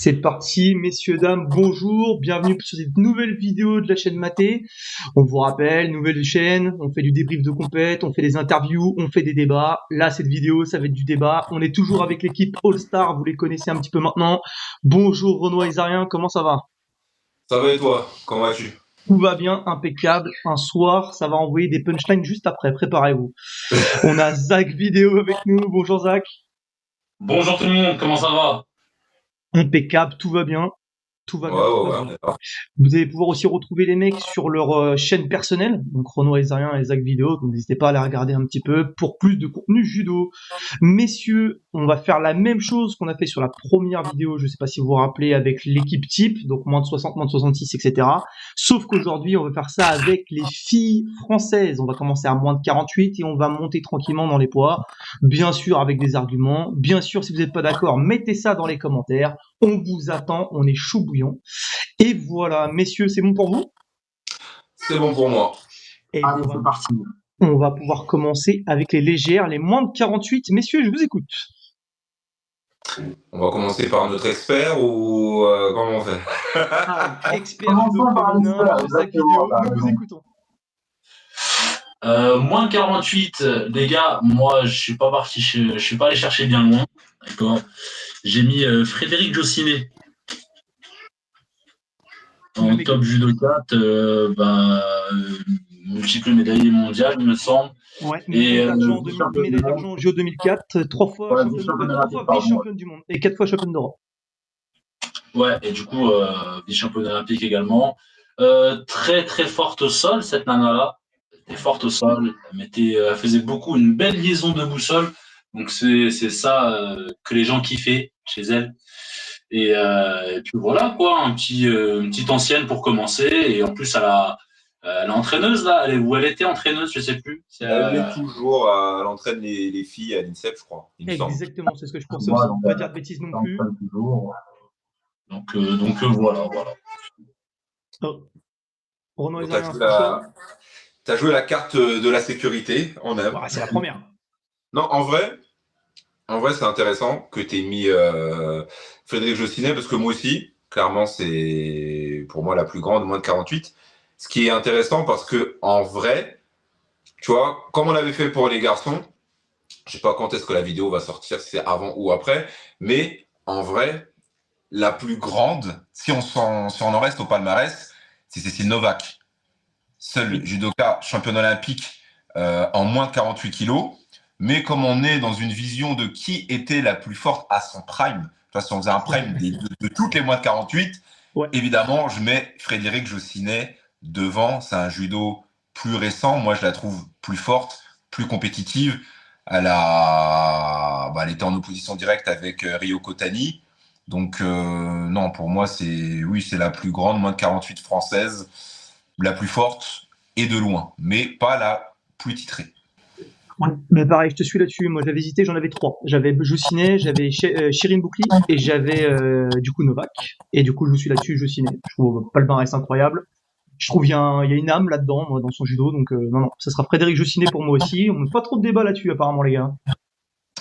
C'est parti, messieurs, dames, bonjour, bienvenue sur cette nouvelle vidéo de la chaîne Maté. On vous rappelle, nouvelle chaîne, on fait du débrief de compète, on fait des interviews, on fait des débats. Là, cette vidéo, ça va être du débat. On est toujours avec l'équipe All-Star, vous les connaissez un petit peu maintenant. Bonjour Renoir Isarien, comment ça va? Ça va et toi? Comment vas-tu? Tout va bien, impeccable. Un soir, ça va envoyer des punchlines juste après, préparez-vous. On a Zach Vidéo avec nous, bonjour Zach. Bonjour tout le monde, comment ça va? Impeccable, tout va bien. Tout va Ouais, bien, tout ouais, va ouais, bien. on est là. Vous allez pouvoir aussi retrouver les mecs sur leur chaîne personnelle, donc Renaud Aizarien et Zach Vidéo, donc n'hésitez pas à les regarder un petit peu pour plus de contenu judo. Messieurs, on va faire la même chose qu'on a fait sur la première vidéo, je sais pas si vous vous rappelez, avec l'équipe type, donc moins de 60, moins de 66, etc. Sauf qu'aujourd'hui, on va faire ça avec les filles françaises. On va commencer à moins de 48 et on va monter tranquillement dans les poids, bien sûr avec des arguments. Bien sûr, si vous n'êtes pas d'accord, mettez ça dans les commentaires. On vous attend, on est chaud bouillant. Et voilà, messieurs, c'est bon pour vous? C'est bon pour moi. Et Allez, c'est parti. on va pouvoir commencer avec les légères, les moins de 48. Messieurs, je vous écoute. On va commencer par notre expert ou comment on fait? Expert judo féminin, Zach Vidéo, nous vous écoutons. Moins 48, les gars, moi je suis pas parti, je suis pas allé chercher bien loin, d'accord. J'ai mis Frédéric Jossinet en top judo 4, multiple médaillé mondial, il me semble. Ouais, Et médaille d'argent au JO 2004, 3 fois Ouais, vice-championne du monde et 4 fois championne d'Europe. Ouais, et du coup, vice-championne olympique également. Très très forte au sol, cette nana-là. Elle était forte au sol, elle faisait beaucoup, une belle liaison de boussole. Donc c'est ça que les gens kiffaient chez elle. Et puis voilà quoi, une petite ancienne pour commencer. Et en plus, elle est entraîneuse là, où elle était entraîneuse, je sais plus. Elle est toujours, elle entraîne les filles à l'INSEP, je crois. Il me semble. Exactement, c'est ce que je pensais aussi. Pas dire de bêtises non plus. Donc voilà. Oh. Renaud Donc, Aizarien, c'est chaud. t'as joué la carte de la sécurité, on aime. Ouais, c'est la première. Non, en vrai, c'est intéressant que t'aies mis Frédéric Jossinet parce que moi aussi, clairement, c'est pour moi la plus grande, moins de 48. Ce qui est intéressant parce que en vrai, tu vois, comme on avait fait pour les garçons, je sais pas quand est-ce que la vidéo va sortir, si c'est avant ou après, mais en vrai, la plus grande, si on en reste au palmarès, c'est Cécile Novak. Seul judoka championne olympique en moins de 48 kilos. Mais comme on est dans une vision de qui était la plus forte à son prime, tu vois, si on faisait un prime de toutes les moins de 48, ouais. Évidemment, je mets Frédéric Jossinet devant. C'est un judo plus récent. Moi, je la trouve plus forte, plus compétitive. Elle était en opposition directe avec Ryoko Tani. Donc, non, pour moi, c'est la plus grande, moins de 48 française, la plus forte et de loin, mais pas la plus titrée. Ouais, mais pareil, je te suis là-dessus. Moi, j'avais hésité, j'en avais 3. J'avais Joussinet, j'avais Shirin Boukli et j'avais du coup Novak. Et du coup, je vous suis là-dessus, Joussinet. Je trouve palmarès incroyable. Je trouve il y a une âme là-dedans, moi, dans son judo. Donc non, ça sera Frédéric Joussinet pour moi aussi. On n'a pas trop de débat là-dessus, apparemment, les gars.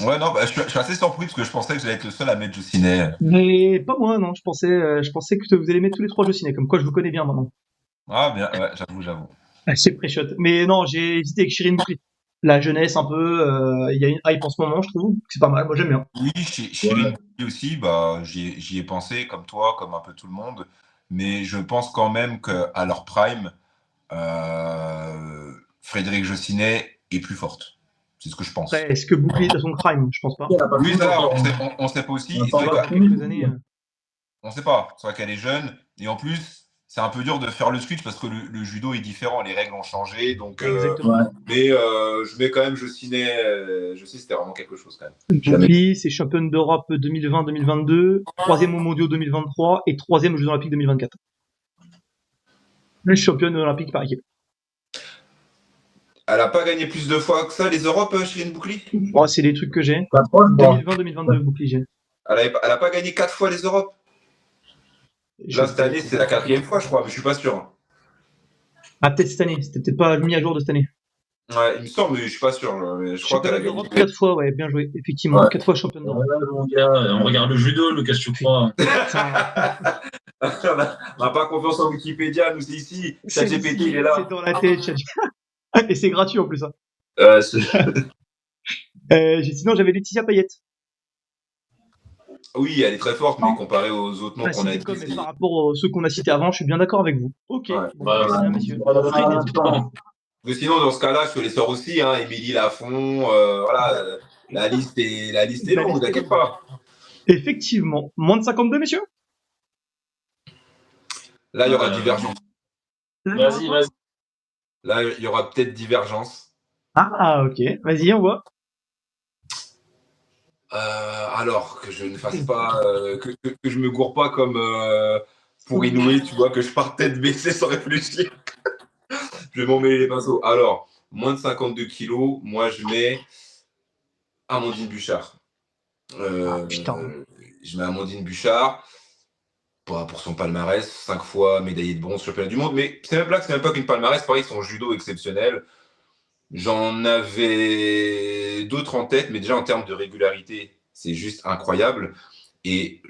Ouais, non, je suis assez surpris parce que je pensais que j'allais être le seul à mettre Jossinet. Mais pas moi, non. Je pensais que vous allez mettre tous les 3 Joussinet. Comme quoi, je vous connais bien maintenant. Ah, bien, ouais, j'avoue. C'est pré-shot. Mais non, j'ai hésité avec Shirin Boukli. La jeunesse, un peu. Il y a une hype en ce moment, je trouve. C'est pas mal. Moi, j'aime bien. Oui, Shirin aussi, j'y ai pensé comme toi, comme un peu tout le monde, mais je pense quand même qu'à leur prime, Frédéric Jossinet est plus forte. C'est ce que je pense. Après, est-ce que Boukli est à son prime? Je pense pas. Oui, ça, on sait pas aussi. C'est vrai quelques années. on sait pas. C'est vrai qu'elle est jeune, et en plus, c'est un peu dur de faire le switch parce que le judo est différent, les règles ont changé, donc. Exactement. Mais je mets quand même Jossinet. Je sais, c'était vraiment quelque chose quand même. Boukli, c'est championne d'Europe 2020-2022, 3e aux mondiaux 2023 et 3e aux Jeux Olympiques 2024. Plus championne olympique par équipe. Elle a pas gagné plus de fois que ça, les Europes, Shirin Boukli? Oh, c'est les trucs que j'ai. 2020-2022, Boukli, j'ai. Elle a pas gagné 4 fois les Europes? Là, cette année, c'est la 4e fois, je crois, mais je suis pas sûr. Ah, peut-être cette année. C'était peut-être pas mis à jour de cette année. Ouais, il me semble, mais je suis pas sûr. Mais je crois qu'elle a Championne gagné. d'Europe 4 fois, ouais, bien joué, effectivement, Ouais. 4 fois championne d'Europe. Ouais, mon gars, on regarde le judo, le qu'est-ce que tu crois? Putain, On n'a pas confiance en Wikipédia, nous c'est ici. ChatGPT, il est c'est là. dans la tête, et c'est gratuit en plus. Hein. C'est- Sinon, j'avais Laetitia Payet. Oui, elle est très forte, mais comparée aux autres noms Pas qu'on a cité dit, comme, mais c'est. par rapport à ceux qu'on a cités avant, je suis bien d'accord avec vous. Ok, Ouais. bon, Ouais, bah, très bien, messieurs. Très bien. attends. Parce que sinon, dans ce cas-là, je te les sors aussi, hein. Émilie Lafont, voilà, la liste est La longue, liste est t'inquiète longue. pas. Effectivement. Moins de 52, messieurs? Là, il y aura Euh, divergence. Vas-y, vas-y. Là, il y aura peut-être divergence. Ah, ok. Vas-y, on voit. Alors, que je ne fasse pas, que je me gourre pas comme pour Inouï, tu vois, que je parte tête baissée sans réfléchir. Je vais m'en mêler les pinceaux. Alors, moins de 52 kilos, moi je mets Amandine Bouchard. Ah, putain. Je mets Amandine Bouchard pour son palmarès, 5 fois médaillée de bronze championnat du monde. Mais c'est même pas qu'une palmarès, pareil, son judo exceptionnel. J'en avais d'autres en tête, mais déjà en termes de régularité, c'est juste incroyable. Et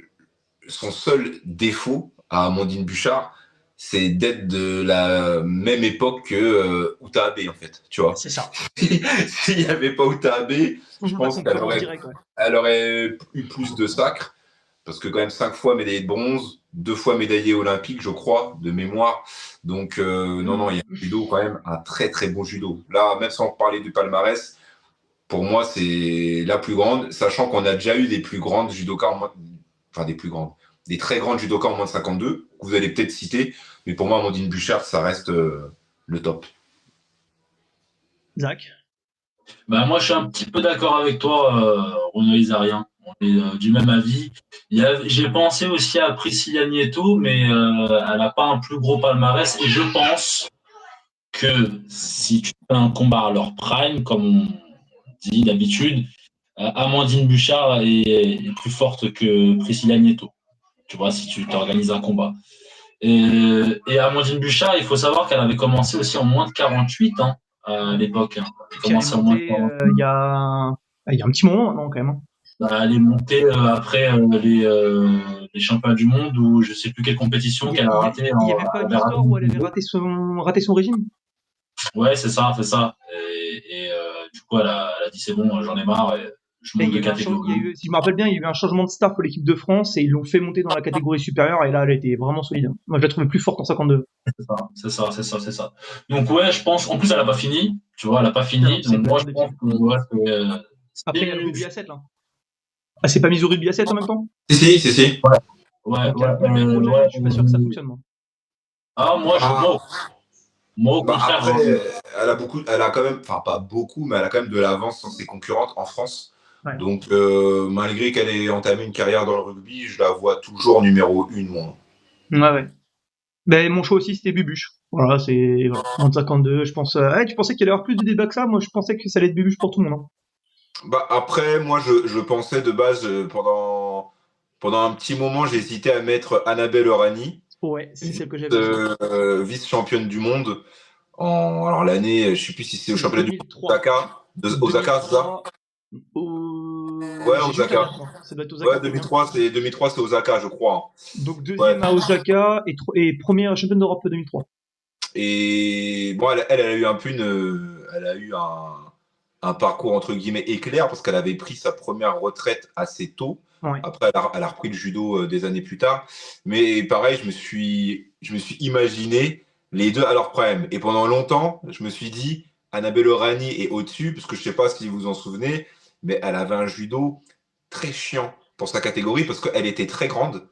son seul défaut à Amandine Bouchard, c'est d'être de la même époque que Uta Abe, en fait. Tu vois, C'est ça. s'il n'y avait pas Uta Abe, je On a pense qu'elle concurrence aurait, directe, ouais. elle aurait eu plus de sacres. Parce que quand même 5 fois médaillée de bronze, 2 fois médaillée olympique, je crois, de mémoire. Donc non, il y a un judo quand même, un très très bon judo. Là, même sans parler du palmarès, pour moi, c'est la plus grande, sachant qu'on a déjà eu des plus grandes judokas en moins, enfin des plus grandes, des très grandes judokas en moins de 52, que vous allez peut-être citer, mais pour moi, Amandine Bouchard, ça reste le top. Zach. Bah, moi, je suis un petit peu d'accord avec toi, Renaud Isarien. On est du même avis. J'ai pensé aussi à Priscilla Nieto, mais elle n'a pas un plus gros palmarès. Et je pense que si tu fais un combat à leur prime, comme on dit d'habitude, Amandine Bouchard est plus forte que Priscilla Nieto. Tu vois, si tu t'organises un combat. Et Amandine Bouchard, il faut savoir qu'elle avait commencé aussi en moins de 48 ans à l'époque. Hein. Elle a Puis elle est commencé en moins de montée 48. il y a un petit moment maintenant, quand même. Hein. Elle est montée après les championnats du monde ou je sais plus quelle compétition qu'elle a raté. Il n'y avait pas une histoire où elle avait raté son régime? Ouais, c'est ça, c'est ça. Du coup, elle a dit c'est bon, j'en ai marre, et je Et monte il y de a eu catégorie. si je me rappelle bien, il y a eu un changement de staff pour l'équipe de France et ils l'ont fait monter dans la catégorie supérieure et là, elle était vraiment solide. Hein. Moi, je la trouvais plus forte en 52. C'est ça. Donc ouais, je pense. En plus, elle a pas fini. Tu vois, elle a pas Non, fini. c'est Donc moi, je complètement pense débile. que ouais, Après, il y a le rugby à 7, là. Ah, c'est pas mise au rugby à 7 en même temps? Si. ouais, Donc, il y a un peu le même projet, je suis pas sûr que ça fonctionne, moi. Ah, Bah, moi, au contraire, après, elle a quand même, enfin pas beaucoup, mais elle a quand même de l'avance sur ses concurrentes en France. Ouais. Donc, malgré qu'elle ait entamé une carrière dans le rugby, je la vois toujours numéro 1, moi. Ouais. Ben, mon choix aussi, c'était Bubuche. Voilà, voilà. Moins de 52, je pense. Tu pensais qu'il y allait y avoir plus de débat que ça? Moi, je pensais que ça allait être Bubuche pour tout le monde. Hein. Bah, après, moi, je pensais de base, pendant un petit moment, j'ai hésité à mettre Annabelle Orani, Ouais, c'est celle que j'avais aussi. vice-championne du monde. Alors, l'année, je sais plus si c'est au championnat du monde 2003. Osaka, c'est ça? 2003. Ouais, J'ai juste la Osaka. date, moi. Ça doit être Osaka, Ouais, peut-être. Hein. 2003, c'est Osaka, je crois. Donc, Ouais. deuxième à Osaka et première championne d'Europe 2003. Et bon, elle a eu un peu elle a eu un parcours entre guillemets éclair parce qu'elle avait pris sa première retraite assez tôt. Ouais. Après, elle a repris le judo des années plus tard. Mais pareil, je me suis imaginé les deux à leur prime. Et pendant longtemps, je me suis dit, Annabelle Orani est au-dessus, parce que je sais pas si vous vous en souvenez, mais elle avait un judo très chiant pour sa catégorie parce qu'elle était très grande.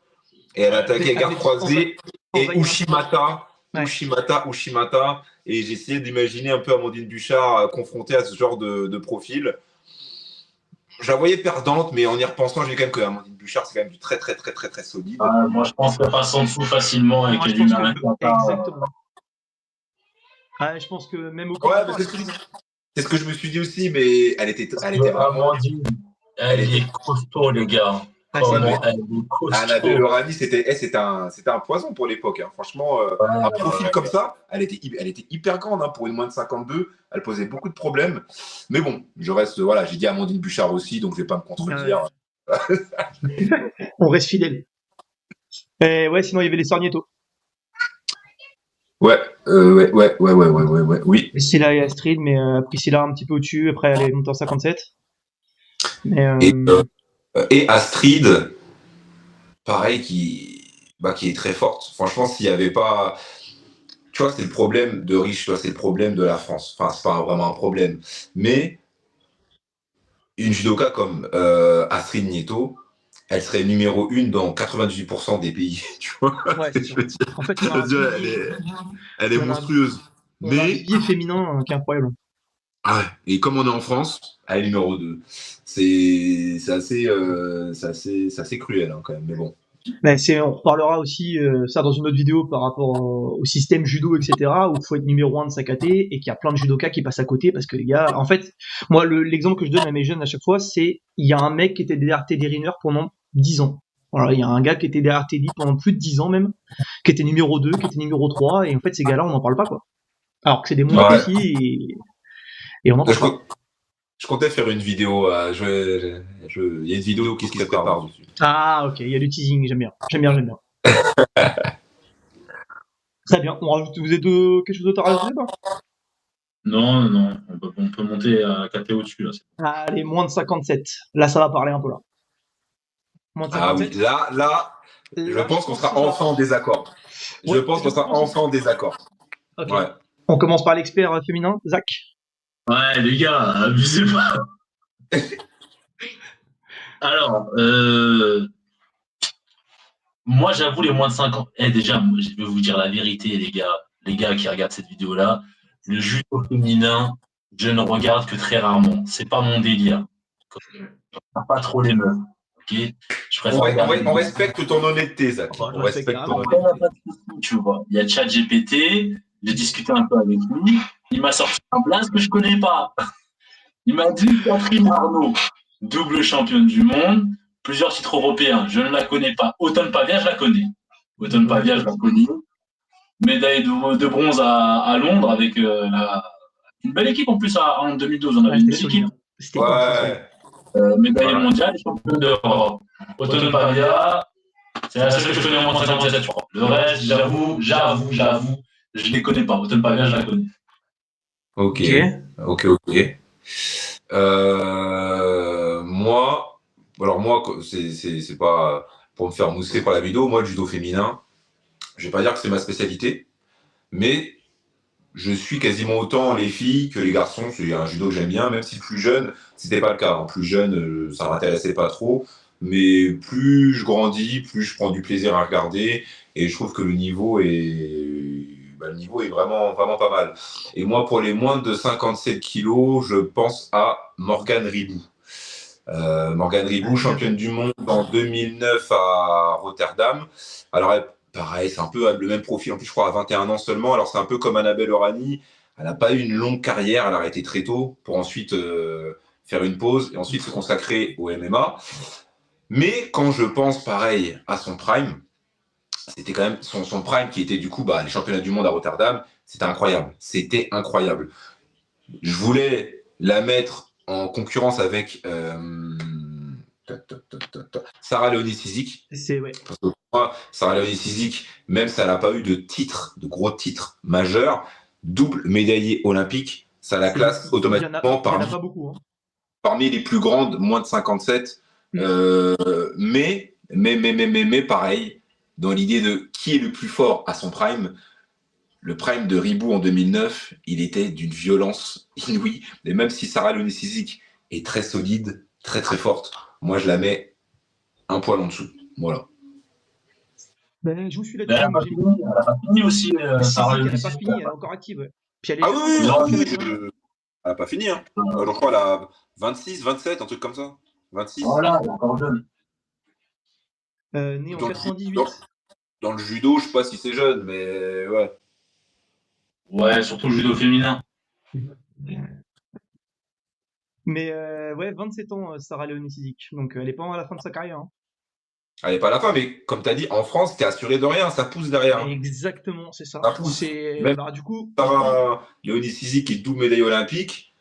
Et elle attaquait garde croisée et Ushimata. Ouais. Ushimata. Et j'ai essayé d'imaginer un peu Amandine Bouchard confrontée à ce genre de profil. Je la voyais perdante, mais en y repensant, j'ai quand même que Amandine Bouchard, c'est quand même du très, très, très, très, très solide. moi, je pense qu'elle passe en dessous facilement et Moi, qu'elle je lui pense met un exactement. Ouais, je pense que même au Ouais, combat, mais elle est solide. c'est ce que je me suis dit aussi, mais elle était vraiment. Amandine, elle est costaud, les gars. Ah, c'est Comment vrai. elle est Annabelle costaud. Orani, c'était un poison pour l'époque, hein. Franchement, un profil comme ça, elle était hyper grande, hein, pour une moins de 52. Elle posait beaucoup de problèmes. Mais bon, je reste, voilà, j'ai dit Amandine Bouchard aussi, donc je vais pas me contredire. On reste fidèle. Et ouais, sinon il y avait les Sornieto. Ouais, oui. Priscilla et Astrid, mais Priscilla un petit peu au-dessus, après elle est montée en 57. Mais Et, Astrid, pareil, qui est très forte. Franchement, s'il n'y avait pas. Tu vois, c'est le problème de Riche, tu vois, c'est le problème de la France. Enfin, c'est pas vraiment un problème. Mais une judoka comme Astrid Nieto, elle serait numéro 1 dans 98% des pays. Tu vois, ouais, c'est je sûr. veux dire, En fait, je veux dire, elle est on a un, monstrueuse. on a un Mais, vivier féminin qui est incroyable. ah ouais, et comme on est en France, elle est numéro 2. C'est assez cruel, hein, quand même. Mais bon. Mais on reparlera aussi ça dans une autre vidéo par rapport au système judo, etc. Où il faut être numéro 1 de sa caté et qu'il y a plein de judokas qui passent à côté parce que les gars, en fait, moi l'exemple que je donne à mes jeunes à chaque fois, c'est il y a un mec qui était derrière Teddy Riner pendant 10 ans. Voilà, il y a un gars qui était derrière Teddy pendant plus de 10 ans même, qui était numéro 2, qui était numéro 3, et en fait ces gars-là on n'en parle pas quoi. Alors que c'est des monstres Ouais. aussi et on n'en parle Je, pas. je comptais faire une vidéo. Il y a une vidéo qui se prépare dessus. Ah ok, il y a du teasing, j'aime bien. J'aime bien, j'aime bien. Très bien, vous êtes quelque chose d'autre à rajouter pas? Non. On peut monter à la KT au-dessus, là. Allez, moins de 57. Là, ça va parler un peu là. Moins de Ah oui, 57. là, je Là, je pense qu'on pense que sera ça va. enfin en désaccord. Je Ouais, pense je qu'on sera pense enfin aussi. en désaccord. Ok. Ouais. On commence par l'expert féminin, Zach. Ouais, les gars, abusez pas. Alors, moi, j'avoue, les moins de 50. Déjà, je vais vous dire la vérité, les gars qui regardent cette vidéo-là. Le judo féminin, je ne regarde que très rarement. C'est pas mon délire. Pas trop les meufs. Ok. Je préfère regarder. On respecte ton honnêteté, Oh, Zach. bah, je On respecte respecte ton carrément. Après, il n'y a honnêteté. pas de souci, tu vois. Il y a ChatGPT, j'ai discuté un peu avec lui, il m'a sorti un blast que je connais pas. Il m'a dit Catherine Arnaud, double championne du monde, plusieurs titres européens, je ne la connais pas. Auton Pavia, je la connais. Auton Pavia, je la connais. Médaille de bronze à Londres avec une belle équipe en plus en 2012. On Ouais, avait une c'était belle solide. équipe. Hein. C'était ultra solide. Ouais. Médaille Ouais. mondiale et championne d'Europe. Auton Pavia, c'est la seule que je connais en moins de 57, je crois. Le reste, j'avoue, je ne les connais pas. Auton Pavia, je la connais. Ok. Ok. Ok. Moi, alors moi, c'est pas pour me faire mousser par la vidéo. Moi, le judo féminin, je vais pas dire que c'est ma spécialité, mais je suis quasiment autant les filles que les garçons. C'est un judo que j'aime bien, même si plus jeune, c'était pas le cas. Plus jeune, ça m'intéressait pas trop. Mais plus je grandis, plus je prends du plaisir à regarder. Et je trouve que le niveau est vraiment, vraiment pas mal. Et moi, pour les moins de 57 kilos, je pense à Morgane Ribou. Morgane Ribou, Bien championne joué. du monde en 2009 à Rotterdam. Alors, pareil, c'est un peu le même profil, en plus, je crois, à 21 ans seulement. Alors, c'est un peu comme Annabelle Orani. Elle n'a pas eu une longue carrière, elle a arrêté très tôt pour ensuite faire une pause et ensuite se consacrer au MMA. Mais quand je pense, pareil, à son prime, c'était quand même son prime qui était du coup les championnats du monde à Rotterdam. C'était incroyable. C'était incroyable. Je voulais la mettre en concurrence avec Sarah Léonie Sizik. C'est ouais. Parce que pour moi, Sarah Léonie Sizik, même si elle n'a pas eu de titre, de gros titres majeurs, double médaillé olympique, ça la classe automatiquement Il y en a pas beaucoup. Hein. parmi les plus grandes, moins de 57. Mais pareil, dans l'idée de qui est le plus fort à son prime, le prime de Ribou en 2009, il était d'une violence inouïe. Et même si Sarah Léonie-Sizik est très solide, très très forte, moi je la mets un poil en dessous. Voilà. Ben, je vous suis Elle là-dessus. n'a Moi, pas fini, elle n'a pas fini aussi, Sarah Sizik, elle a pas Yonissi. fini, elle est encore active. Ouais. Puis elle est Ah jeune, oui, hein, elle est non, championne mais du monde. elle n'a pas fini. Hein. Je crois qu'elle a 26, 27, un truc comme ça. 26. Voilà, elle est encore jeune. Née en 98. Dans le judo, je sais pas si c'est jeune, mais ouais. Ouais, surtout le judo féminin. Mais ouais, 27 ans, Sarah Léonie Sizik. Donc elle est pas à la fin de sa carrière. Hein. Elle n'est pas à la fin, mais comme tu as dit, en France, tu es assuré de rien, ça pousse derrière. Exactement, c'est ça. Ça pousse. Même Du coup, Sarah Léonie Sizi, qui est double médaille olympique,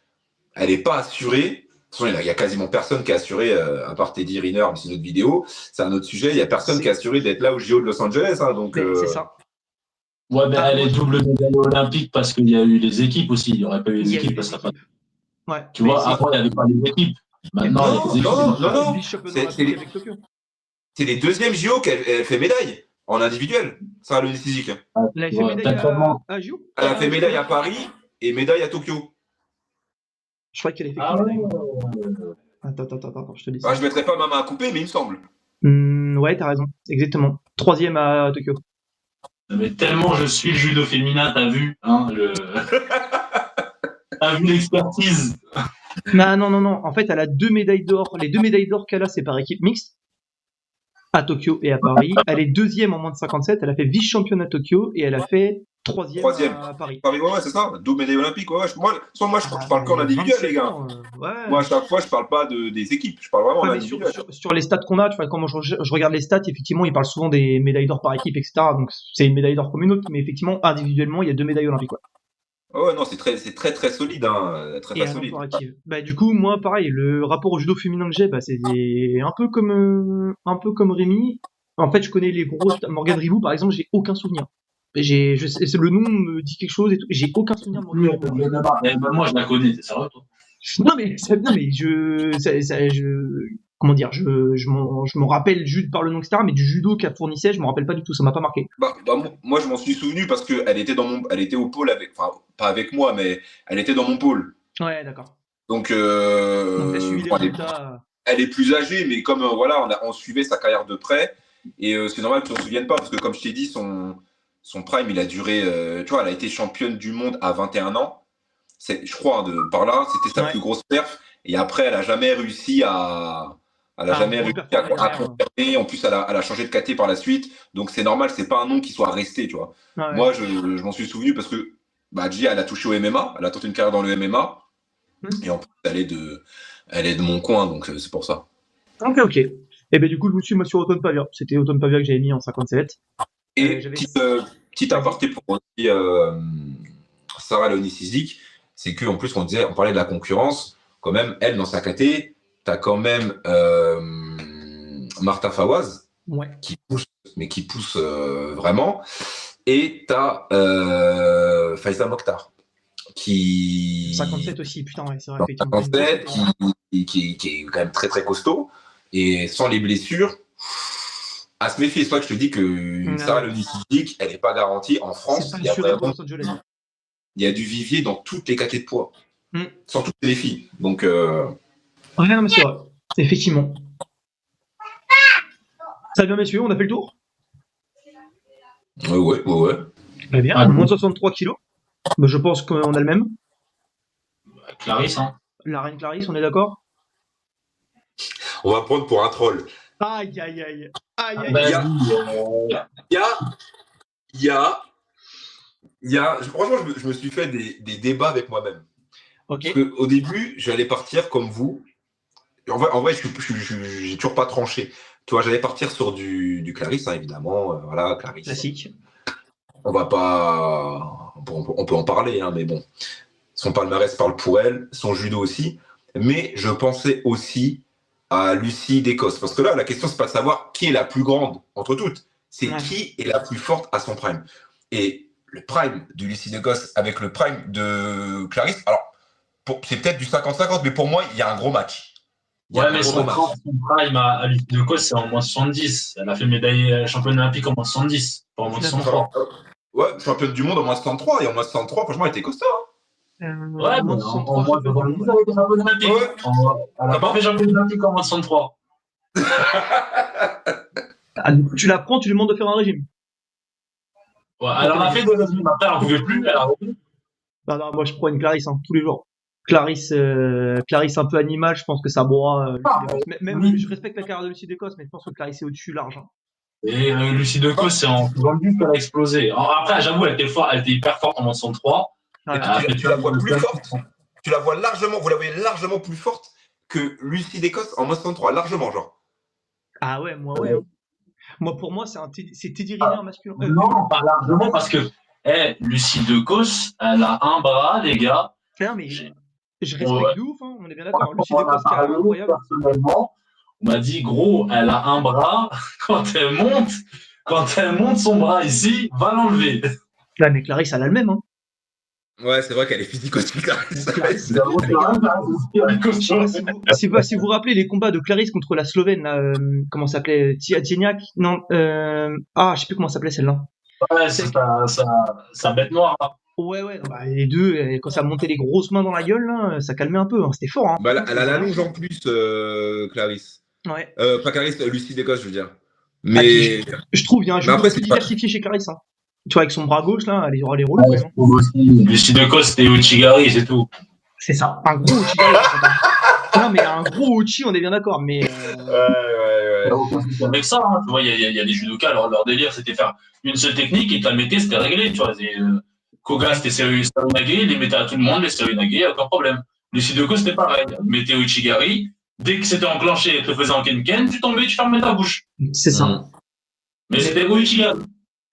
elle n'est pas assurée. De toute façon, il y a quasiment personne qui est assuré, à part Teddy Riner, mais c'est une autre vidéo. C'est un autre sujet. Il n'y a personne qui est assuré d'être là au JO de Los Angeles. Hein, donc, c'est ça. Ouais, mais elle est double médaille olympique parce qu'il y a eu les équipes aussi. Il n'y aurait pas eu les équipes parce que ouais, tu vois, avant, il n'y avait pas les équipes. Maintenant, il y a des équipes. Non. Vice-championne olympique avec Tokyo. C'est les deuxièmes JO qu'elle fait médaille en individuel. Ça, le physique. Elle a fait médaille à JO. Elle a fait médaille à Paris et médaille à Tokyo. Je crois qu'elle a fait médaille. Attends, je te dis ça. Je mettrais pas ma main à couper, mais il me semble. Ouais, t'as raison. Exactement. 3e à Tokyo. Mais tellement je suis le judo féminin, t'as vu, hein, t'as vu l'expertise. Non. En fait, elle a 2 médailles d'or. Les 2 médailles d'or qu'elle a, c'est par équipe mixte. À Tokyo et à Paris. Elle est 2e en moins de 57. Elle a fait vice-championne à Tokyo et elle a fait 3e à Paris. Ouais, c'est ça. 2 médailles olympiques. Ouais. Moi, je parle qu'en individuel, les gars. Ouais. Moi, à chaque fois, je parle pas des équipes. Je parle vraiment en individuel. Sur les stats qu'on a, tu vois, quand je regarde les stats, effectivement, ils parlent souvent des médailles d'or par équipe, etc. Donc, c'est une médaille d'or comme une autre. Mais effectivement, individuellement, il y a 2 médailles olympiques. Ouais. Oh non, c'est très solide, hein. Très solide. Du coup, moi, pareil, le rapport au judo féminin que j'ai, c'est un peu comme Rémi. En fait, je connais les gros. Morgane Ribou, par exemple, j'ai aucun souvenir. Le nom me dit quelque chose et tout. J'ai aucun souvenir de Morgane Ribou. Moi, je la connais, c'est sérieux, toi. Non, mais comment dire, je me rappelle juste par le nom, etc. Mais du judo qu'elle fournissait, je me rappelle pas du tout. Ça m'a pas marqué. Moi, je m'en suis souvenu parce qu'elle était au pôle pas avec moi, mais elle était dans mon pôle. Ouais, d'accord. Donc, t'as suivi les résultats. Elle est plus âgée, mais comme on suivait sa carrière de près, et c'est normal que tu ne te souviennes pas parce que, comme je t'ai dit, son prime, il a duré. Tu vois, elle a été championne du monde à 21 ans. Je crois, par là, c'était sa plus grosse perf. Et après, elle n'a jamais réussi à. Elle a jamais réussi à confirmer. En plus, elle a changé de KT par la suite. Donc, c'est normal, c'est pas un nom qui soit resté, tu vois. Ouais. Moi, je m'en suis souvenu parce que Gia, elle a touché au MMA. Elle a tenté une carrière dans le MMA. Et en plus, elle est de mon coin, donc c'est pour ça. Ok. Et du coup, je me suis sur Auton Pavia. C'était Auton Pavia que j'avais mis en 57. Et petit aparté pour aussi Sarah Léonie Sizik, c'est qu'en plus, on parlait de la concurrence. Quand même, elle, dans sa KT, tu as quand même Martha Fawaz, qui pousse vraiment. Et tu as Faiza Mokhtar, qui 57 aussi, putain, ouais, c'est vrai. 57, qui est quand même très costaud. Et sans les blessures, à se méfier. C'est toi que je te dis que Sarah Léonie Sizik, elle n'est pas garantie. En France, il y a du vivier dans toutes les catégories de poids. Sans toutes les filles. Donc. Non, mais c'est vrai. Effectivement. Ça va bien, messieurs, on a fait le tour. Ouais. Très bien, moins de 63 kilos. Je pense qu'on a le même. Clarisse, hein. La reine Clarisse, on est d'accord? On va prendre pour un troll. Aïe. Franchement, je me suis fait des débats avec moi-même. Okay. Parce qu'au début, j'allais partir comme vous. En vrai, j'ai toujours pas tranché. Tu vois, j'allais partir sur du Clarisse, hein, évidemment. Voilà, Clarisse. Classique. On va pas. On peut en parler, hein, mais bon. Son palmarès parle pour elle, son judo aussi. Mais je pensais aussi à Lucie Descosses. Parce que là, la question, c'est pas de savoir qui est la plus grande entre toutes. C'est qui est la plus forte à son prime. Et le prime de Lucie Descosses avec le prime de Clarisse, alors, c'est peut-être du 50-50, mais pour moi, il y a un gros match. Ouais, mais son prime à Lucie Descosses, c'est en moins 70. Elle a fait médaille championne olympique en moins 70, pas en moins 63. Ouais, championne du monde en moins 63. Et en moins 63, franchement, elle était costaud. Ouais, mais en moins 70, elle était championne olympique. Elle n'a pas fait championne olympique en moins 63. Tu la prends, tu lui demandes de faire un régime. Ouais, elle en a fait des régimes. Après, elle n'en pouvait plus, elle a repris. Non, moi je prends une Clarisse, tous les jours. Clarisse un peu animale, je pense que ça boira. Je respecte la carrière de Lucie Descosses, mais je pense que Clarisse est au-dessus large. Et Lucie Descosses, c'est en faisant le but qu'elle a explosé. Après, j'avoue, elle était hyper forte en moins 63. Tu la vois plus forte. Tu la vois largement, vous la voyez largement plus forte que Lucie Descosses en moins 63, largement, genre. Ah ouais, moi ouais. Moi, pour moi, c'est Teddy Riner masculin. Non, pas largement, parce que Lucie Decausse, elle a un bras, les gars. Non, mais je Ouais. respecte de ouf, hein, on est bien d'accord. Lucie On en a Decausse, carrément parlé incroyable. personnellement. On m'a dit, gros, elle a un bras. Quand elle monte son bras ici, va l'enlever. Là, mais Clarisse, elle a le même. Hein. Ouais, c'est vrai qu'elle est physique aussi, Clarisse. Clarisse, les gars, je sais pas si vous vous rappelez les combats de Clarisse contre la Slovène, là, comment ça s'appelait Tieniak. Non, je sais plus comment ça s'appelait celle-là. Ouais, c'est sa bête noire. Hein. Ouais, bah, les deux, quand ça montait les grosses mains dans la gueule, là, ça calmait un peu. Hein. C'était fort. Hein. Bah, elle a la longe en plus, Clarisse. Ouais. Pas Clarisse, Lucie d'Écosse, je veux dire. Ah, Mais, je trouve il y a un jeu après, plus c'est pas. diversifié chez Clarisse. Hein. Tu vois, avec son bras gauche, là, elle est relou. Ouais, Quand même. je trouve aussi. Lucie Decausse, c'était Uchigari, c'est tout. C'est ça. Un gros Uchi. Non, mais un gros Uchi, on est bien d'accord. Mais Ouais. Avec ça, hein, tu vois, il y a des judokas, leur délire, c'était faire une seule technique, ils te la mettaient, c'était réglé, tu vois. Koga, c'était Seoinage, ils les mettaient à tout le monde, les Seoinage, aucun problème. Lucie Decausse, c'était pareil. Mettez Uchigari, dès que c'était enclenché et te faisait en ken-ken, tu tombais, tu fermais ta bouche. c'est ça. Mais c'était Uchigari.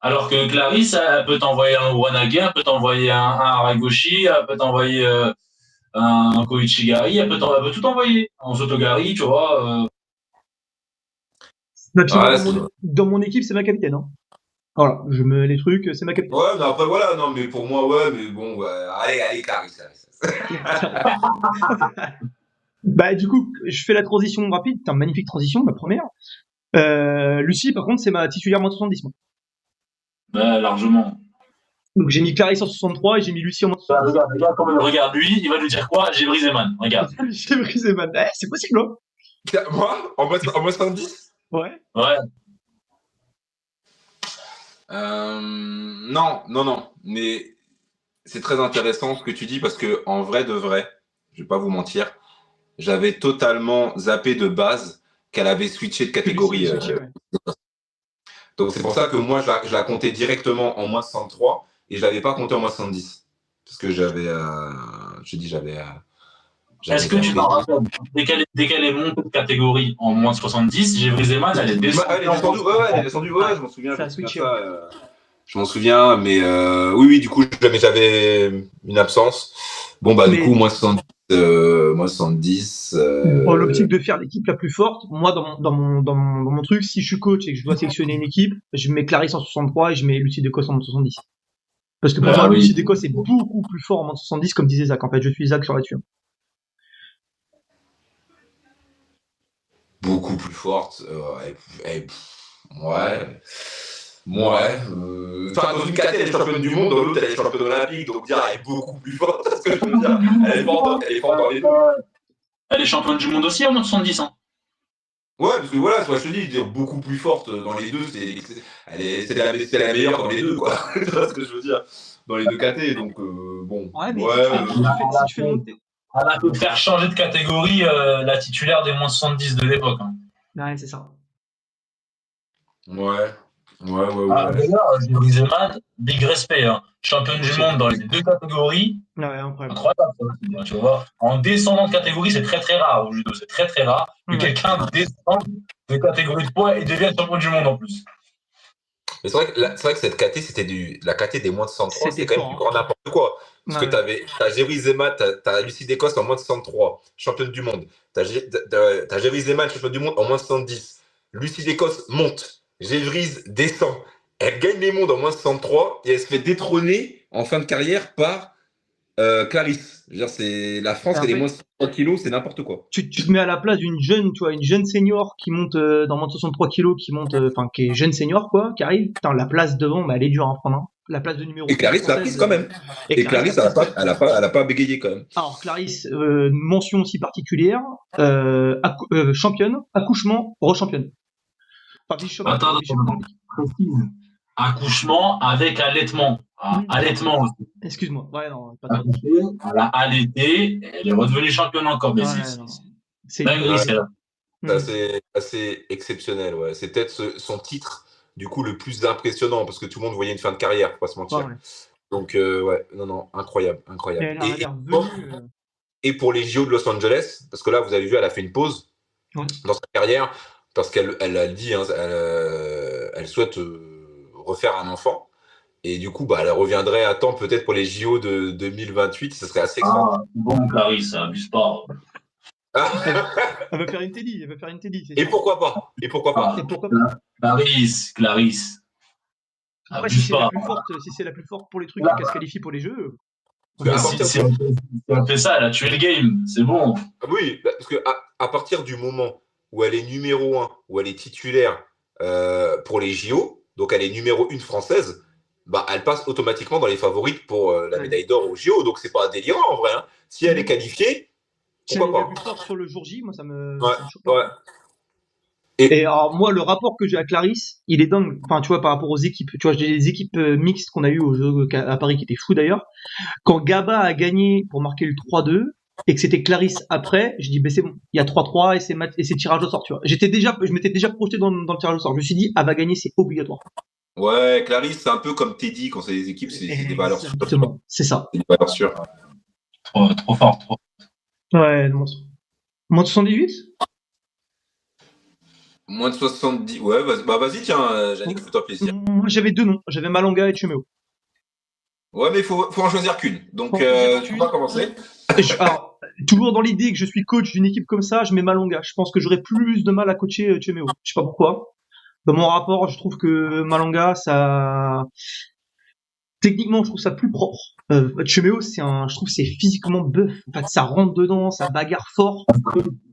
Alors que Clarisse, elle peut t'envoyer un Wanage, elle peut t'envoyer un Haragoshi, elle peut t'envoyer un Koichigari, elle peut tout envoyer. En Sotogari, tu vois. Bah, puis moi, Ouais, dans mon équipe, c'est ma capitaine. Hein. Voilà, je mets les trucs, c'est ma capitaine. ouais, mais après, voilà, non, mais pour moi, ouais, mais bon, ouais. Allez, Clarisse. Bah, du coup, je fais la transition rapide. Putain, magnifique transition, ma première. Lucie, par contre, c'est ma titulaire moins 70. Moi. Ben, largement. Donc, j'ai mis Clarisse en 63 et j'ai mis Lucie en moins 70. Regarde, lui, il va nous dire quoi? J'ai brisé man. Regarde. J'ai brisé man. C'est possible, hein. Moi, en moins 70? Ouais. Non. Mais c'est très intéressant ce que tu dis parce que en vrai de vrai, je vais pas vous mentir, j'avais totalement zappé de base qu'elle avait switché de catégorie. Donc c'est pour ça que moi je la comptais directement en moins 63 et je l'avais pas compté en moins 70 parce que j'avais, Est-ce que tu t'en rappelles? Dès qu'elle est montée de catégorie en moins de 70, j'ai brisé man, elle est descendue. Elle est descendue, je m'en souviens. Je m'en souviens, mais oui, du coup, j'avais une absence. Bon, bah, du coup, moins 70. Dans l'optique de faire l'équipe la plus forte, moi, dans mon truc, si je suis coach et que je dois sélectionner une équipe, je mets Clarisse en 63 et je mets Lucie Decausse en moins 70. Parce que pour moi, Lucie Decausse est beaucoup plus fort en moins 70, comme disait Zach. En fait, je suis Zach sur là-dessus. Beaucoup plus forte. Ouais. Enfin, dans une caté, elle est championne du monde, dans l'autre, elle est championne olympique, donc dire elle est beaucoup plus forte, c'est ce que je veux dire. Elle est forte dans les deux. Elle est championne du monde aussi en moins de 70 ans. Ouais, parce que voilà, je te dis, dire beaucoup plus forte dans les deux, c'est la meilleure dans les deux, quoi. Tu vois ce que je veux dire? Dans les deux catés, donc bon. Ouais, mais si tu fais monter. Elle a pu faire changer de catégorie la titulaire des moins 70 de l'époque. Hein. Ouais, c'est ça. Ouais. D'ailleurs, j'ai brisé man, big respect. Hein. Championne du monde dans les deux catégories. Ouais, incroyable. Incroyable, tu vois. En descendant de catégorie, c'est très très rare au judo. C'est très très rare que quelqu'un descende de catégorie de poids et devienne champion du monde en plus. Mais c'est vrai que cette KT, c'était la KT des moins de 103, c'était quand même du grand n'importe quoi. Parce que t'as Géry Zema, t'as Lucie Decausse en moins de 103, championne du monde. T'as Géry Zema, championne du monde en moins de 110. Lucie Decausse monte. Géry descend. Elle gagne les mondes en moins de 103 et elle se fait détrôner en fin de carrière par Clarisse. Je veux dire, c'est la France qui a les moins de 103 kilos, c'est n'importe quoi. Tu te mets à la place d'une jeune, tu vois, une jeune senior qui monte dans moins de 63 kilos, qui est jeune senior, quoi, qui arrive. Putain, la place devant, bah, elle est dure à prendre. Hein. La place de numéro. Et Clarisse l'a prise quand même. Et Clarisse, elle a pas bégayé quand même. Alors, Clarisse, mention aussi particulière, championne, accouchement, re-championne. Attends, précise. Accouchement avec allaitement. Allaitement aussi. Excuse-moi. Ouais, non, pas elle a allaité, elle est redevenue championne encore. Mais c'est assez exceptionnel. Ouais. C'est peut-être son titre, du coup, le plus impressionnant parce que tout le monde voyait une fin de carrière, faut pas se mentir. Ouais. Donc, non, incroyable. Et pour les JO de Los Angeles, parce que là, vous avez vu, elle a fait une pause dans sa carrière. Parce qu'elle a dit, hein, elle souhaite refaire un enfant. Et du coup, bah, elle reviendrait à temps peut-être pour les JO de 2028. Ce serait assez extraordinaire. Bon, Clarisse, ça abuse pas. Elle veut faire une Teddy, elle veut faire une Teddy, c'est Et sûr. pourquoi pas? Et pourquoi pas? Et pourquoi pas? Clarisse. Après, si Abuse c'est la pas. plus forte, si c'est la plus forte pour les trucs et qu'elle se qualifie pour les jeux, Si on fait ça, elle a tué le game. C'est bon. Oui, parce que à partir du moment où elle est numéro 1, où elle est titulaire pour les JO, donc elle est numéro 1 française, bah, elle passe automatiquement dans les favorites pour la médaille d'or aux JO. Donc c'est pas délirant en vrai. Hein. Si elle est qualifiée, si elle est pourquoi la pas? plus forte sur le jour J, moi ça me choque pas. Ouais. Et alors moi, le rapport que j'ai à Clarisse, il est dingue. Enfin, tu vois, par rapport aux équipes, tu vois, j'ai des équipes mixtes qu'on a eues aux Jeux à Paris qui étaient fous d'ailleurs. Quand Gaba a gagné pour marquer le 3-2 et que c'était Clarisse après, je dis ben c'est bon, il y a 3-3 et c'est tirage au sort, tu vois. Je m'étais déjà projeté dans le tirage au sort. Je me suis dit, elle va gagner, c'est obligatoire. Ouais, Clarisse, c'est un peu comme Teddy quand c'est des équipes, c'est des valeurs sûres. Exactement, c'est ça. C'est des valeurs sûres. Trop fort, trop. Ouais, moins de 78? Moins de 70. Ouais, vas-y, tiens, Yannick, fais-toi plaisir. Moi, j'avais deux noms. J'avais Malanga et Chumeo. Ouais, mais faut en choisir qu'une. Donc, tu peux pas commencer. Alors, toujours dans l'idée que je suis coach d'une équipe comme ça, je mets Malanga. Je pense que j'aurais plus de mal à coacher Chumeo. Je sais pas pourquoi. Dans mon rapport, je trouve que Malanga, ça, techniquement, je trouve ça plus propre. Chumeo, je trouve que c'est physiquement bœuf. En fait, ça rentre dedans, ça bagarre fort.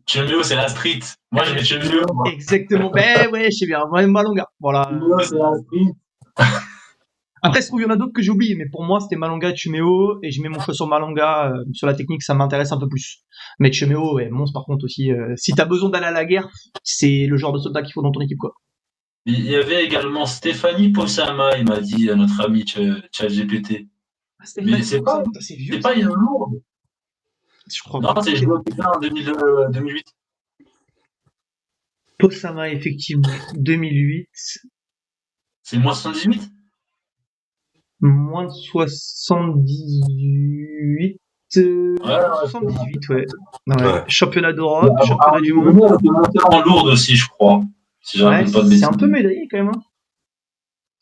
Chumeo, c'est la street. Moi, je mets Chumeo. Exactement. Ben ouais, je sais bien. Ouais, Malanga. Voilà. Chumeo, c'est la street. Après, je trouve qu'il y en a d'autres que j'ai oubliés, mais pour moi, c'était Malanga et Chumeo, et je mets mon choix sur Malanga. Sur la technique, ça m'intéresse un peu plus. Mais Chumeo, ouais, monstre par contre aussi. Si t'as besoin d'aller à la guerre, c'est le genre de soldat qu'il faut dans ton équipe, quoi. Il y avait également Stéphanie Possama, il m'a dit, notre ami ChatGPT. Mais c'est pas une lourde. Je crois Non, pas. c'est joué en 2008. Possama, effectivement, 2008. C'est moins 78? Moins de 78. 78, ouais. Championnat d'Europe, championnat du monde. En lourde aussi, je crois. Si ouais, c'est un peu médaillé quand même.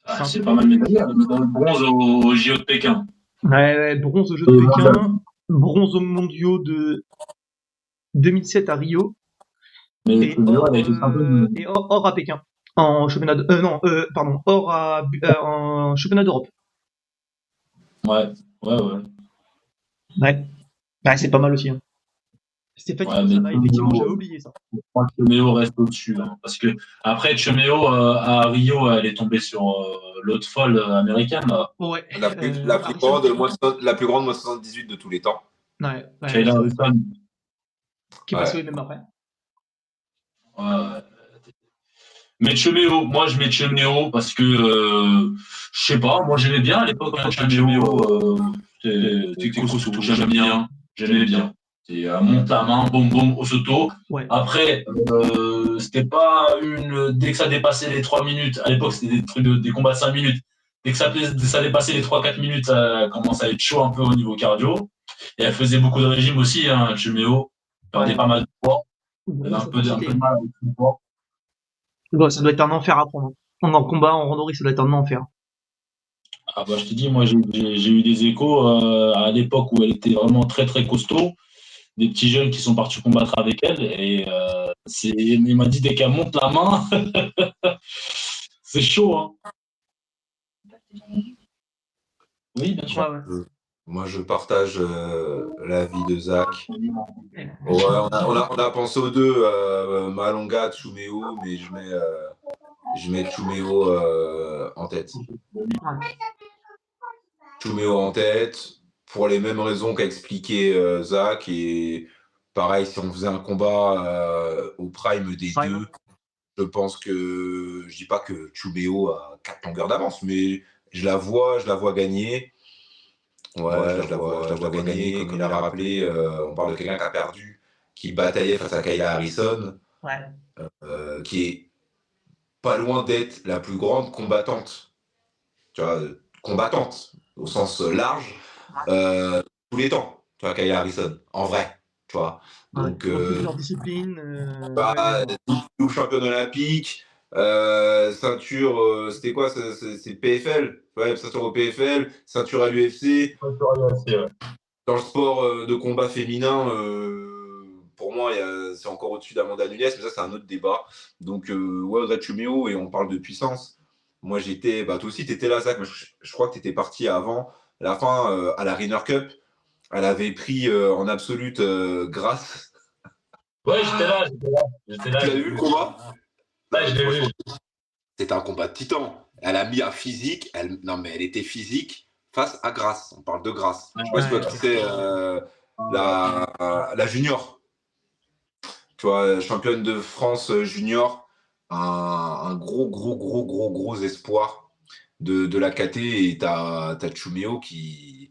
Hein. C'est pas mal médaillé. Dans le bronze au JO de Pékin. Ouais, bronze aux Jeux de Pékin, bronze aux mondiaux de 2007 à Rio. Et or à Pékin. En championnat en championnat d'Europe. Ouais. Ouais, c'est pas mal aussi. Hein. Stéphanie Possama, effectivement, j'avais oublié ça. Je crois que Chumeo reste au-dessus. Hein, parce que après, Chumeo, à Rio, elle est tombée sur l'autre folle américaine. Là. Ouais. La plus grande, moins de 78 de tous les temps. Ouais. Kayla Harrison. Qui est passé même après. Ouais. Mais Chumeo, moi je mets Chumeo parce que je sais pas, moi j'aimais bien à l'époque Chumeo, c'était costaud, j'aimais bien. C'est monte la main, boum boum, au soto. Ouais. Après, c'était pas dès que ça dépassait les 3 minutes, à l'époque c'était des trucs des combats de 5 minutes. Dès que ça dépassait les 3-4 minutes, ça commence à être chaud un peu au niveau cardio. Et elle faisait beaucoup de régime aussi, hein, Chumeo. Elle perdait pas mal de poids. Elle avait un peu de mal avec son poids. Bon, ça doit être un enfer à prendre. En combat, en randonnée, ça doit être un enfer. Ah bah je te dis, moi j'ai eu des échos à l'époque où elle était vraiment très très costaud, des petits jeunes qui sont partis combattre avec elle et il m'a dit dès qu'elle monte la main, c'est chaud. Hein. Oui, bien sûr. Ouais. Moi, je partage l'avis de Zach. Ouais, on a pensé aux deux, Malanga, Chumeo, mais je mets Chumeo en tête. Chumeo en tête, pour les mêmes raisons qu'a expliqué Zach. Et pareil, si on faisait un combat au prime des deux, je pense que je dis pas que Chumeo a 4 longueurs d'avance, mais je la vois gagner. Ouais, je la vois gagner. Comme il a rappelé, on parle de quelqu'un qui a perdu, qui bataillait face à Kayla Harrison, qui est pas loin d'être la plus grande combattante, tu vois, combattante au sens large, tous les temps, tu vois, Kayla Harrison, en vrai, tu vois. Donc, plusieurs disciplines. double championne olympique, Ceinture, c'était quoi? C'est PFL? Ouais, ceinture au PFL, ceinture à l'UFC. Ouais. Dans le sport de combat féminin, pour moi, c'est encore au-dessus d'Amanda Nunes, mais ça, c'est un autre débat. Donc, ouais, Audrey Chumeo, et on parle de puissance. Moi, j'étais. Bah, toi aussi, tu étais là, Zach, mais je crois que tu étais parti avant. À la fin, à la Rainer Cup, elle avait pris en absolute grâce. Ouais, j'étais là, Tu l'as j'ai vu le vu. combat? Non, Ouais, mais je l'ai franchement, vu. c'était un combat de titan. Elle a mis un physique. Non, mais elle était physique face à Grasse. On parle de Grasse. Ouais, Je sais pas si toi, Ouais, tu sais, ouais. la junior. Tu vois, championne de France junior. Un gros espoir de la KT. Et t'as Chumeo qui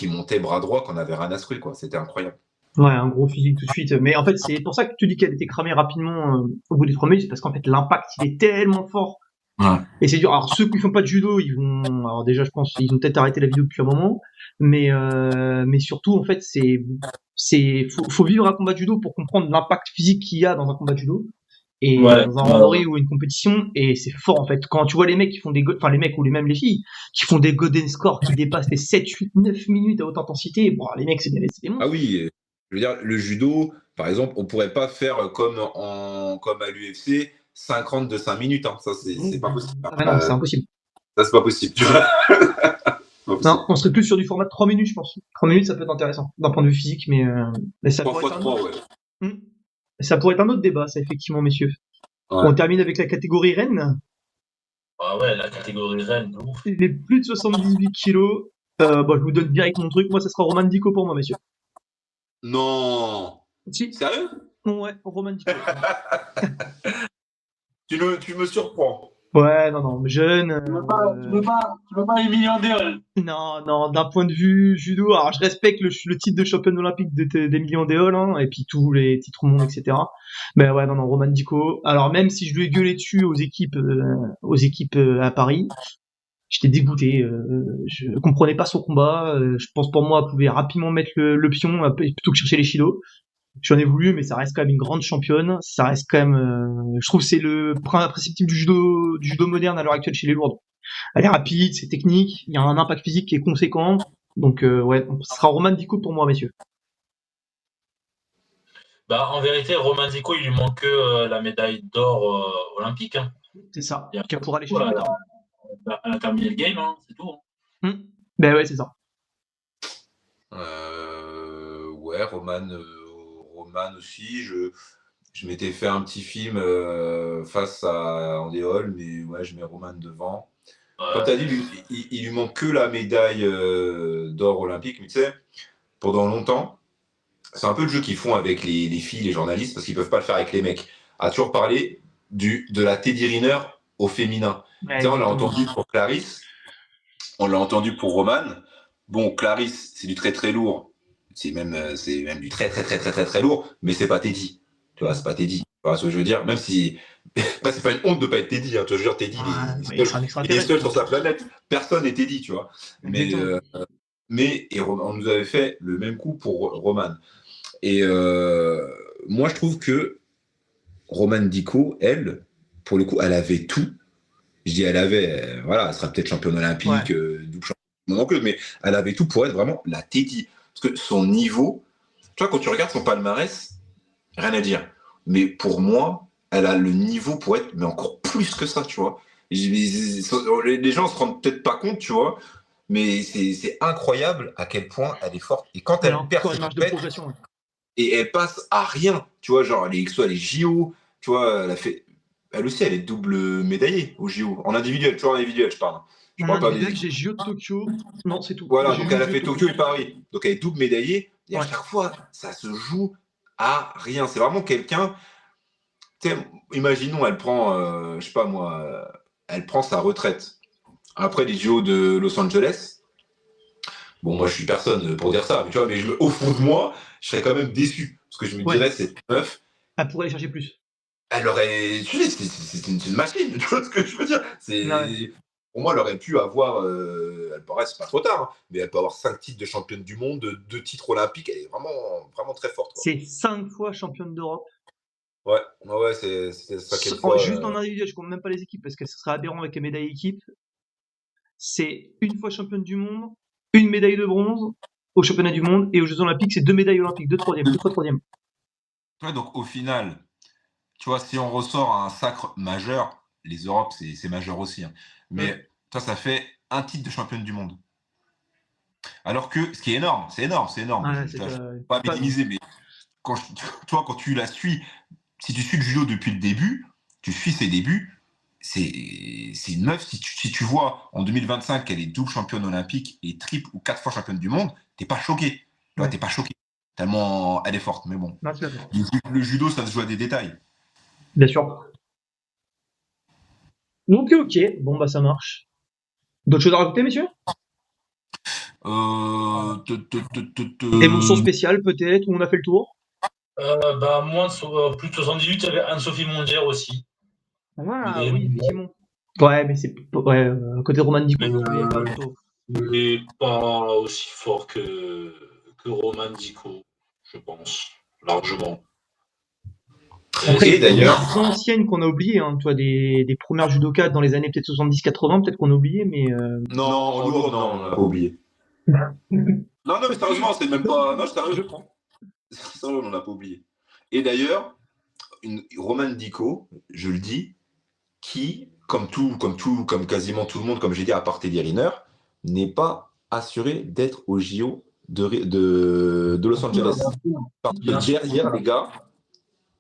montait bras droit qu'on avait rien à secouer, quoi. C'était incroyable. ouais, un gros physique tout de suite. Mais en fait, c'est pour ça que tu dis qu'elle était cramée rapidement au bout des 3 minutes, c'est parce qu'en fait, l'impact, il est tellement fort. Ouais. Et c'est dur. Alors, ceux qui font pas de judo, ils vont, alors déjà, je pense, ils ont peut-être arrêté la vidéo depuis un moment. Mais surtout, en fait, faut vivre un combat de judo pour comprendre l'impact physique qu'il y a dans un combat de judo. Et Ouais, dans un ouais. randonnée ou une compétition, et c'est fort en fait. Quand tu vois les mecs qui font enfin les mecs ou même les filles, qui font des golden scores qui dépassent les 7, 8, 9 minutes à haute intensité, bon, les mecs, c'est des Ah monstres. oui, je veux dire, le judo, par exemple, on pourrait pas faire comme à l'UFC 50 de 5 minutes. Hein. Ça, c'est pas possible. Ah non, c'est impossible. Ça, c'est pas possible. Tu vois. C'est pas Non, possible. on serait plus sur du format de 3 minutes, je pense. 3 minutes, ça peut être intéressant, d'un point de vue physique, mais ça 3 pourrait fois être un autre, 3, ouais. Hmm. Ça pourrait être un autre débat, ça, effectivement, messieurs. Ouais. On termine avec la catégorie reine. Ah ouais, la catégorie reine, de ouf. Les plus de 78 kilos. Bon, je vous donne direct mon truc. Moi, ça sera Roman Dico pour moi, messieurs. Non. Si. Sérieux? Ouais, Roman Dico. Tu me surprends. Ouais, non, non, jeune. Tu peux pas Emilien Andéol. Non, non, d'un point de vue judo, alors je respecte le titre de championne olympique d'Emilien Andéol, hein, et puis tous les titres au monde, etc. Mais ouais, non, non, Roman Dico. Alors même si je lui ai gueulé dessus aux équipes à Paris, j'étais dégoûté. Je comprenais pas son combat. Je pense pour moi, elle pouvait rapidement mettre le pion plutôt que chercher les chilos. J'en ai voulu, mais ça reste quand même une grande championne. Ça reste quand même, je trouve, que c'est le principe du judo moderne à l'heure actuelle chez les lourds. Elle est rapide, c'est technique, il y a un impact physique qui est conséquent. Donc ouais, ce sera Roman Dico pour moi, messieurs. Bah, en vérité, Romain Zico, il lui manque que la médaille d'or olympique. Hein. C'est ça. Il y a Qu'elle pourra aller tout, chercher plus tard. elle a terminé le game, hein, c'est tout. Hein. Ben ouais, c'est ça. Ouais, Roman aussi. Je m'étais fait un petit film face à Andéol, mais ouais, je mets Roman devant. Comme tu as Ouais. dit, il lui manque que la médaille d'or olympique, mais tu sais, pendant longtemps, c'est un peu le jeu qu'ils font avec les filles, les journalistes, parce qu'ils peuvent pas le faire avec les mecs. A toujours parlé de la Teddy Riner au féminin. Ouais, Tu sais, on l'a exactement. entendu pour Clarisse, on l'a entendu pour Roman. Bon, Clarisse, c'est du très très lourd. C'est même du très très très très très très lourd, mais c'est pas Teddy. Tu vois, c'est pas Teddy. Tu vois ce que je veux dire? Même si c'est pas une honte de pas être Teddy. Hein. Tu vois, je veux dire, Teddy, Ah, mais c'est un il est extraterrestre, seul quoi. sur sa planète. Personne n'est Teddy, tu vois. Mais, Exactement. on nous avait fait le même coup pour Roman. Et moi, je trouve que Roman Dico, elle, pour le coup, elle avait tout. Je dis elle avait, voilà, elle sera peut-être championne Ouais. olympique, double championne non plus, mais elle avait tout pour être vraiment la Teddy. Parce que son niveau, tu vois, quand tu regardes son palmarès, rien à dire. Mais pour moi, elle a le niveau pour être, mais encore plus que ça, tu vois. Les gens se rendent peut-être pas compte, tu vois, mais c'est incroyable à quel point elle est forte. Et quand Elle a elle perd encore ses une marge de compètes, progression. Ouais. et elle passe à rien, tu vois, genre, soit les JO, tu vois, elle aussi, elle est double médaillée aux JO, en individuel, toujours en individuel, je parle. Je En parle pas des individuel, équipes. j'ai JO de Tokyo. Non, c'est tout. Voilà, J'ai donc juste elle a JO de fait Tokyo. Tokyo et Paris. Donc elle est double médaillée, et à Ouais. chaque fois, ça se joue à rien. C'est vraiment quelqu'un, tu sais, imaginons, elle prend, je sais pas moi, elle prend sa retraite après les JO de Los Angeles. Bon, moi, je suis personne pour dire ça, mais tu vois, au fond de moi, je serais quand même déçu. Parce que je me Ouais. dirais, cette meuf, Elle pourrait aller chercher plus. elle aurait. Tu sais, c'est une machine, tu vois ce que je veux dire? Ouais. Pour moi, elle aurait pu avoir. Elle paraît, c'est pas trop tard, hein, mais elle peut avoir 5 titres de championne du monde, 2 titres olympiques. Elle est vraiment, vraiment très forte, quoi. C'est 5 fois championne d'Europe. Ouais, c'est ça quelquefois. Juste en individuel, je compte même pas les équipes parce que ce serait aberrant avec les médailles équipes. C'est une fois championne du monde, une médaille de bronze aux championnats du monde et aux Jeux Olympiques, c'est 2 médailles olympiques, deux fois troisième. Ouais, donc au final, tu vois, si on ressort un sacre majeur, les Europes, c'est majeur aussi, hein. Mais ça fait un titre de championne du monde. Alors que, ce qui est énorme, c'est énorme, c'est énorme. Ouais, Je ne pas minimiser, mais quand tu la suis, si tu suis le judo depuis le début, tu suis ses débuts, c'est une meuf, si tu vois en 2025 qu'elle est double championne olympique et triple ou 4 fois championne du monde, t'es pas choqué. Tu vois, Ouais. t'es pas choqué. Tellement elle est forte, mais bon. Non, tu l'as fait. Le judo, ça se joue à des détails. Bien sûr. Ok, bon bah ça marche. D'autres choses à rajouter, messieurs? Et mention spéciale peut-être, où on a fait le tour? Plus de 78, il y avait Anne-Sophie Mondière aussi. Ah oui, effectivement. Ouais, mais c'est à côté de Roman Dico, je trouvais pas plutôt. Mais pas aussi fort que Roman Dico, je pense, largement. Après, Et il y a d'ailleurs, des anciennes qu'on a oubliées, hein, tu vois, des premières judokas dans les années peut-être 70-80, peut-être qu'on a oublié, mais non, en lourde, non, on l'a pas oublié. Non, mais sérieusement, c'est même pas. Non, sérieux. Je prends. Sérieux, on l'a pas oublié. Et d'ailleurs, Roman Dico, je le dis, qui, comme quasiment tout le monde, comme j'ai dit, à part Teddy Riner, n'est pas assuré d'être au JO de Los Angeles. Parce que derrière, les gars,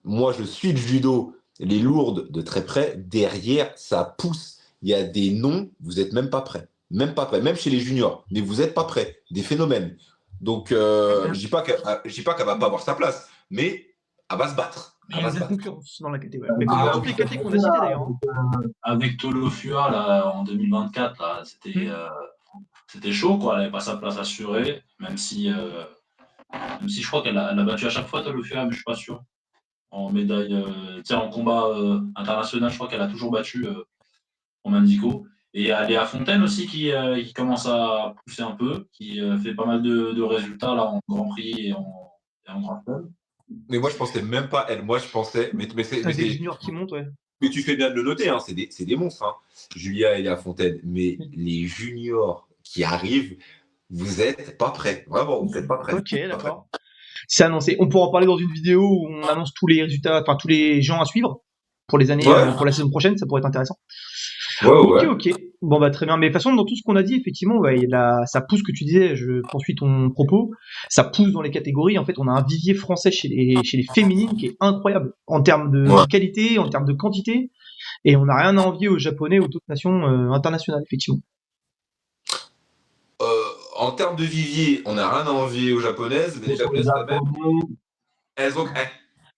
moi je suis le judo, les lourdes de très près, derrière, ça pousse. Il y a des noms, vous n'êtes même pas prêts. Même pas prêts, même chez les juniors, mais vous n'êtes pas prêts. Des phénomènes. Donc, je dis pas qu'elle va pas avoir sa place, mais elle va se battre. Il y a une concurrence dans la catégorie. Mais comme dans toutes les catégories qu'on a citées d'ailleurs. Avec Tolofua là, en 2024, là, c'était chaud, quoi. Elle n'avait pas sa place assurée, même si je crois qu'elle a battu à chaque fois Tolofua, mais je suis pas sûr. En médaille, en combat international, je crois qu'elle a toujours battu Roman Dico. Et il y a Léa Fontaine aussi qui commence à pousser un peu, qui fait pas mal de résultats là en Grand Prix et en Grand Chelem. Mais moi, je pensais même pas elle. Moi, je pensais. Mais des juniors qui montent, ouais. Mais tu fais bien de le noter, hein, c'est des monstres, hein. Julia et Léa Fontaine. Mais les juniors qui arrivent, vous n'êtes pas prêts. Vraiment, vous n'êtes pas prêts. Ok, d'accord. C'est annoncé. On pourra en parler dans une vidéo où on annonce tous les résultats, enfin tous les gens à suivre pour les années, pour la saison prochaine, ça pourrait être intéressant. Ok. Bon bah très bien. Mais de toute façon, dans tout ce qu'on a dit, effectivement, ça pousse, que tu disais, je poursuis ton propos, ça pousse dans les catégories. En fait, on a un vivier français chez les féminines qui est incroyable en termes de qualité, en termes de quantité, et on n'a rien à envier aux Japonais ou d'autres nations internationales, effectivement. En termes de vivier, on n'a rien à envier aux japonaises, mais les japonaises,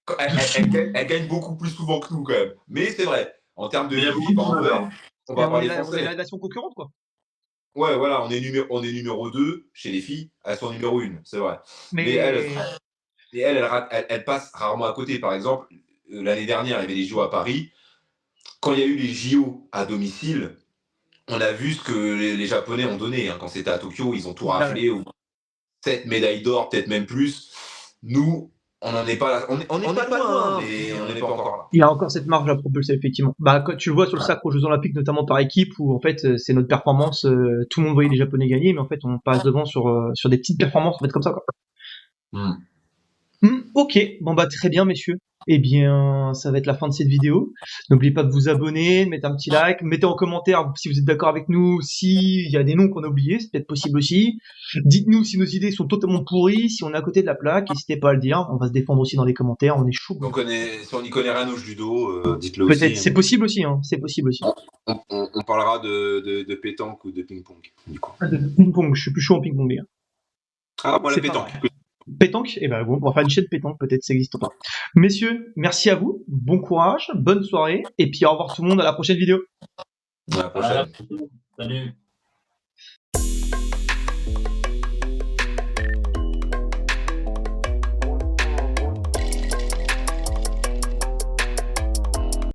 quand même, elles gagnent beaucoup plus souvent que nous, quand même. Mais c'est vrai, en termes de vivier, on va parler français. On est la nation concurrente, quoi. Ouais, voilà, on est numéro 2 chez les filles, elles sont numéro 1, c'est vrai. Mais elles passent rarement à côté. Par exemple, l'année dernière, il y avait les JO à Paris. Quand il y a eu les JO à domicile, on a vu ce que les Japonais ont donné, hein. Quand c'était à Tokyo, ils ont tout raflé. 7 médailles d'or, peut-être même plus. Nous, on n'en est pas là. On n'est pas loin, mais on n'est pas encore là. Il y a encore cette marge à propulser, effectivement. Bah, quand tu le vois sur le sacre aux Jeux Olympiques, notamment par équipe, où en fait c'est notre performance, tout le monde voyait les Japonais gagner, mais en fait on passe devant sur des petites performances, en fait, comme ça, quoi. Ok, bon bah très bien, messieurs. Eh bien, ça va être la fin de cette vidéo. N'oubliez pas de vous abonner, de mettre un petit like, mettez en commentaire si vous êtes d'accord avec nous, s'il y a des noms qu'on a oubliés, c'est peut-être possible aussi. Dites-nous si nos idées sont totalement pourries, si on est à côté de la plaque, n'hésitez pas à le dire, on va se défendre aussi dans les commentaires, on est chaud. Si on n'y connaît rien au judo, dites-le aussi. Peut-être, c'est possible aussi, hein, c'est possible aussi. On parlera de pétanque ou de ping-pong, du coup. De ping-pong, je suis plus chaud en ping-pong, les gars. Ah, moi, la pétanque. Pétanque, eh ben bon, on va faire une chaîne pétanque, peut-être ça n'existe pas. Messieurs, merci à vous, bon courage, bonne soirée, et puis au revoir tout le monde, à la prochaine vidéo. À la prochaine. Salut.